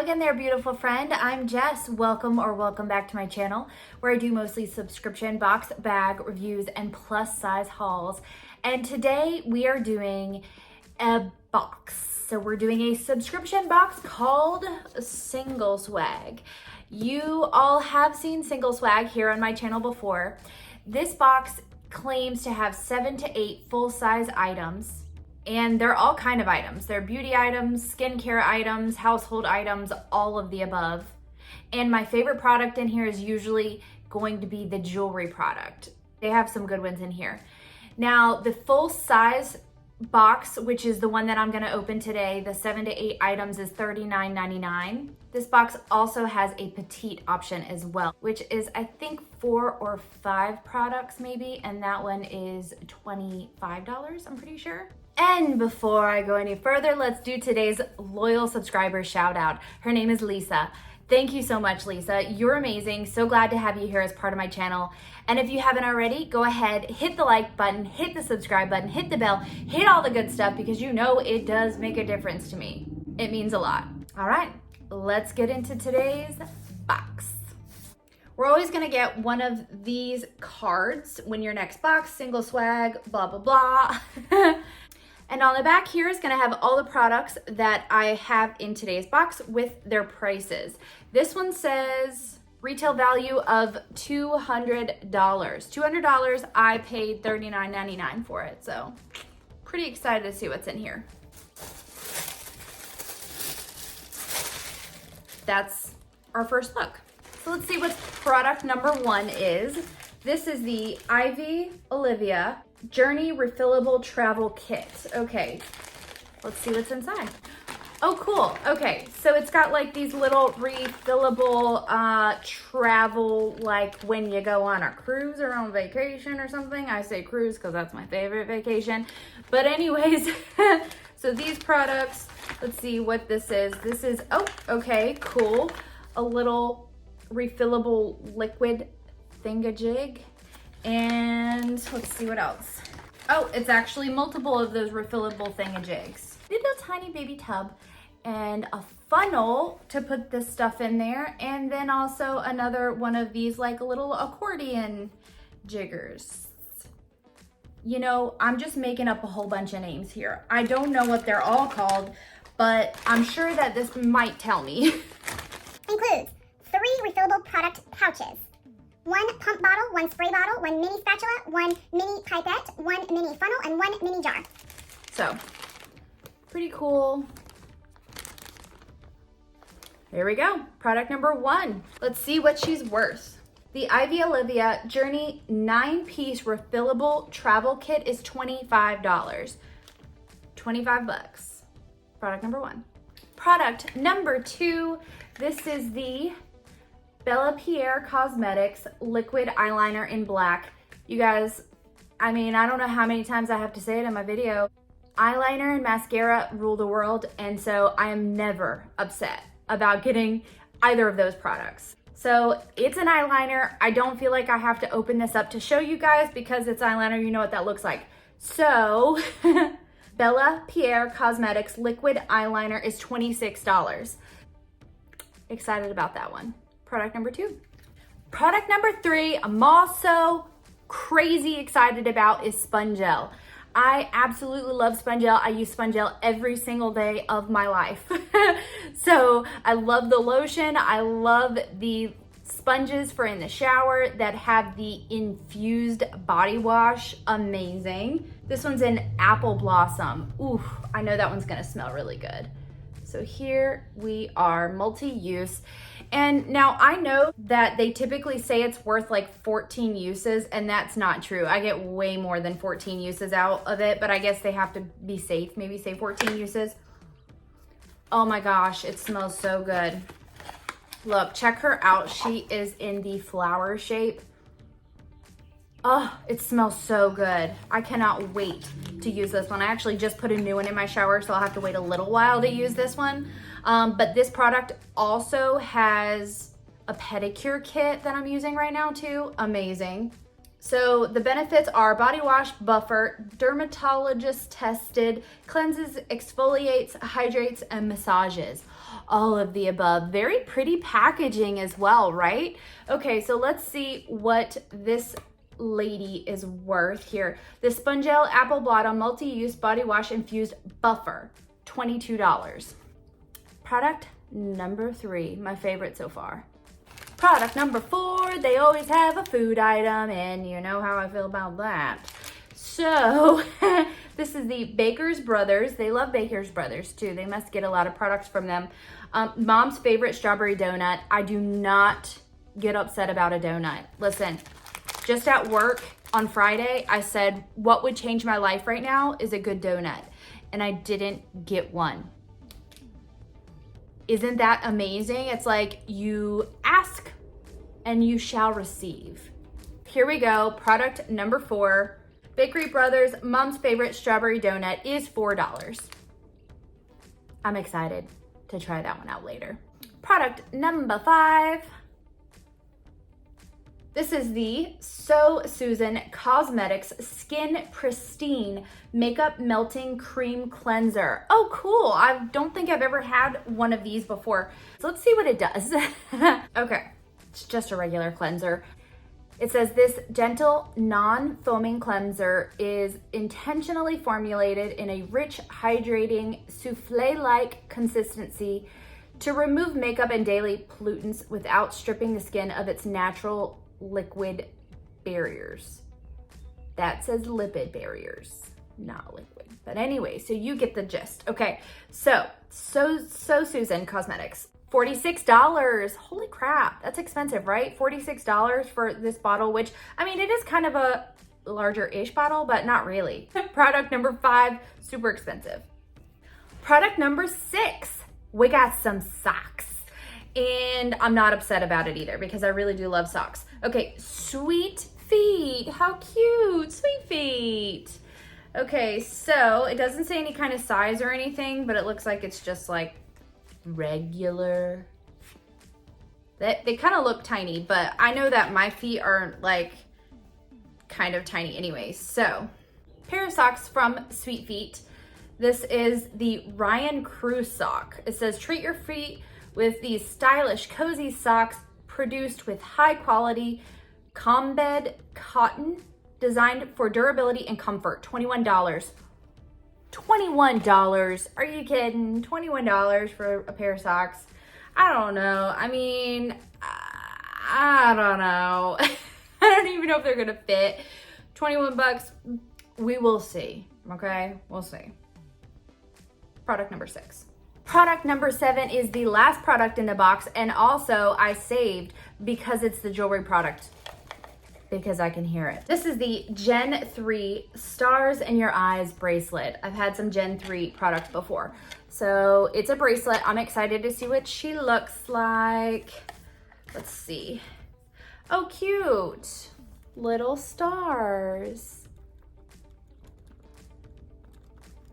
again there, beautiful friend. I'm Jess. Welcome back to my channel where I do mostly subscription box bag reviews and plus size hauls. And today we are doing a box. So we're doing a subscription box called Single Swag. You all have seen Single Swag here on my channel before. This box claims to have 7 to 8 full-size items. And they're all kind of items. They're beauty items, skincare items, household items, all of the above. And my favorite product in here is usually going to be the jewelry product. They have some good ones in here. Now, the full size box, which is the one that I'm gonna open today, the 7 to 8 items is $39.99. This box also has a petite option as well, which is I think 4 or 5 products maybe, and that one is $25, I'm pretty sure. And before I go any further, let's do today's loyal subscriber shout out. Her name is Lisa. Thank you so much, Lisa. You're amazing. So glad to have you here as part of my channel. And if you haven't already, go ahead, hit the like button, hit the subscribe button, hit the bell, hit all the good stuff because you know it does make a difference to me. It means a lot. All right, let's get into today's box. We're always gonna get one of these cards when your next box, Single Swag, blah, blah, blah. And on the back here is gonna have all the products that I have in today's box with their prices. This one says retail value of $200. $200, I paid $39.99 for it, so pretty excited to see what's in here. That's our first look. So let's see what product number 1 is. This is the Ivy Olivia Journey Refillable Travel Kit. Okay, let's see what's inside. Oh, cool. Okay, so it's got like these little refillable travel, like when you go on a cruise or on vacation or something. I say cruise because that's my favorite vacation. But anyways, so these products, let's see what this is. This is, oh, okay, cool. A little refillable liquid thingamajig. And let's see what else. Oh, it's actually multiple of those refillable thingajigs. Little tiny baby tub and a funnel to put this stuff in there. And then also another one of these like little accordion jiggers. You know, I'm just making up a whole bunch of names here. I don't know what they're all called, but I'm sure that this might tell me. Includes 3 refillable product pouches. 1 pump bottle, 1 spray bottle, 1 mini spatula, 1 mini pipette, 1 mini funnel, and 1 mini jar. So, pretty cool. Here we go. Product number 1. Let's see what she's worth. The Ivy Olivia Journey 9-piece refillable travel kit is $25. 25 bucks. Product number 1. Product number 2. This is the Bella Pierre Cosmetics liquid eyeliner in black. You guys, I mean, I don't know how many times I have to say it in my video. Eyeliner and mascara rule the world, and so I am never upset about getting either of those products. So it's an eyeliner. I don't feel like I have to open this up to show you guys because it's eyeliner. You know what that looks like. So Bella Pierre Cosmetics liquid eyeliner is $26. Excited about that one. Product number 2. Product number 3, I'm also crazy excited about is Spongel. I absolutely love Spongel. I use Spongel every single day of my life. So I love the lotion. I love the sponges for in the shower that have the infused body wash. Amazing. This one's in Apple Blossom. Ooh, I know that one's gonna smell really good. So here we are, multi-use. And now I know that they typically say it's worth like 14 uses, and that's not true. I get way more than 14 uses out of it, but I guess they have to be safe, maybe say 14 uses. Oh my gosh, it smells so good. Look, check her out. She is in the flower shape. Oh, it smells so good. I cannot wait to use this one. I actually just put a new one in my shower, so I'll have to wait a little while to use this one. But this product also has a pedicure kit that I'm using right now too. Amazing. So the benefits are body wash, buffer, dermatologist tested, cleanses, exfoliates, hydrates, and massages. All of the above. Very pretty packaging as well, right? Okay, so let's see what this lady is worth here. The Spongel Apple Blotto Multi-Use Body Wash Infused Buffer, $22. Product number 3, my favorite so far. Product number 4, they always have a food item, and you know how I feel about that. So, this is the Baker's Brothers. They love Baker's Brothers too. They must get a lot of products from them. Mom's favorite strawberry donut. I do not get upset about a donut. Listen, just at work on Friday, I said, what would change my life right now is a good donut. And I didn't get one. Isn't that amazing? It's like you ask and you shall receive. Here we go. Product number 4. Bakery Brothers Mom's Favorite Strawberry Donut is $4. I'm excited to try that one out later. Product number 5. This is the So Susan Cosmetics Skin Pristine Makeup Melting Cream Cleanser. Oh, cool. I don't think I've ever had one of these before. So let's see what it does. Okay, it's just a regular cleanser. It says this gentle, non-foaming cleanser is intentionally formulated in a rich, hydrating, souffle-like consistency to remove makeup and daily pollutants without stripping the skin of its natural liquid barriers. That says lipid barriers, not liquid. But anyway, so you get the gist. Okay, so Susan Cosmetics, $46. Holy crap, that's expensive, right? $46 for this bottle, which, I mean, it is kind of a larger-ish bottle, but not really. Product number 5, super expensive. Product number 6, we got some socks. And I'm not upset about it either because I really do love socks. Okay, Sweet Feet. How cute, Sweet Feet. Okay, so it doesn't say any kind of size or anything, but it looks like it's just like regular. They kind of look tiny, but I know that my feet are like kind of tiny anyway. So, pair of socks from Sweet Feet. This is the Ryan Cruz sock. It says treat your feet with these stylish, cozy socks produced with high quality combed cotton designed for durability and comfort. $21. $21. Are you kidding? $21 for a pair of socks? I don't know. I mean, I don't know. I don't even know if they're gonna fit. 21 bucks. We will see. Okay, we'll see. Product number 6. Product number 7 is the last product in the box, and also I saved because it's the jewelry product because I can hear it. This is the Gen 3 Stars in Your Eyes bracelet. I've had some Gen 3 products before. So it's a bracelet. I'm excited to see what she looks like. Let's see. Oh, cute. Little stars.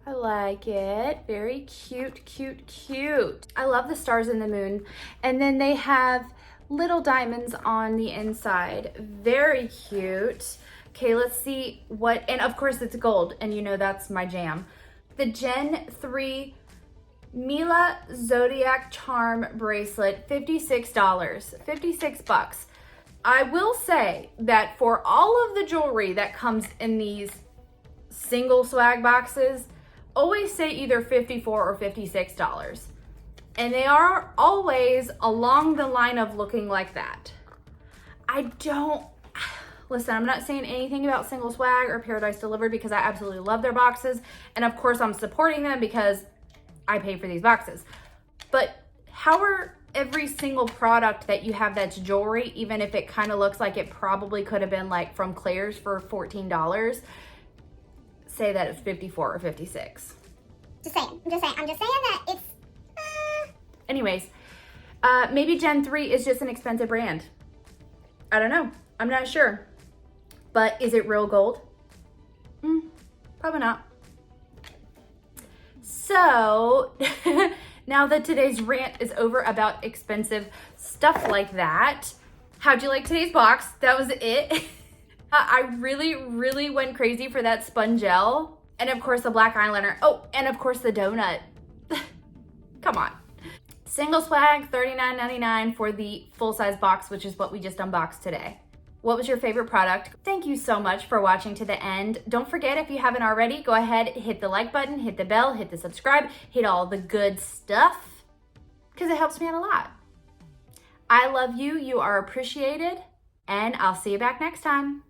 I like it. Very cute, cute, cute. I love the stars in the moon. And then they have little diamonds on the inside. Very cute. Okay, let's see what, and of course it's gold, and you know that's my jam. The Gen 3 Mila Zodiac Charm Bracelet, $56. 56 bucks. I will say that for all of the jewelry that comes in these single swag boxes, always say either $54 or $56. And they are always along the line of looking like that. Listen, I'm not saying anything about Single Swag or Paradise Delivered because I absolutely love their boxes. And of course I'm supporting them because I pay for these boxes. But how are every single product that you have that's jewelry, even if it kind of looks like it probably could have been like from Claire's for $14, say that it's 54 or 56. I'm just saying that it's, Anyways, maybe Gen 3 is just an expensive brand. I don't know. I'm not sure. But is it real gold? Probably not. So, now that today's rant is over about expensive stuff like that, how'd you like today's box? That was it. I really went crazy for that spongel. And of course the black eyeliner. Oh, and of course the donut. Come on. Single swag, $39.99 for the full-size box, which is what we just unboxed today. What was your favorite product? Thank you so much for watching to the end. Don't forget, if you haven't already, go ahead, hit the like button, hit the bell, hit the subscribe, hit all the good stuff, because it helps me out a lot. I love you, you are appreciated, and I'll see you back next time.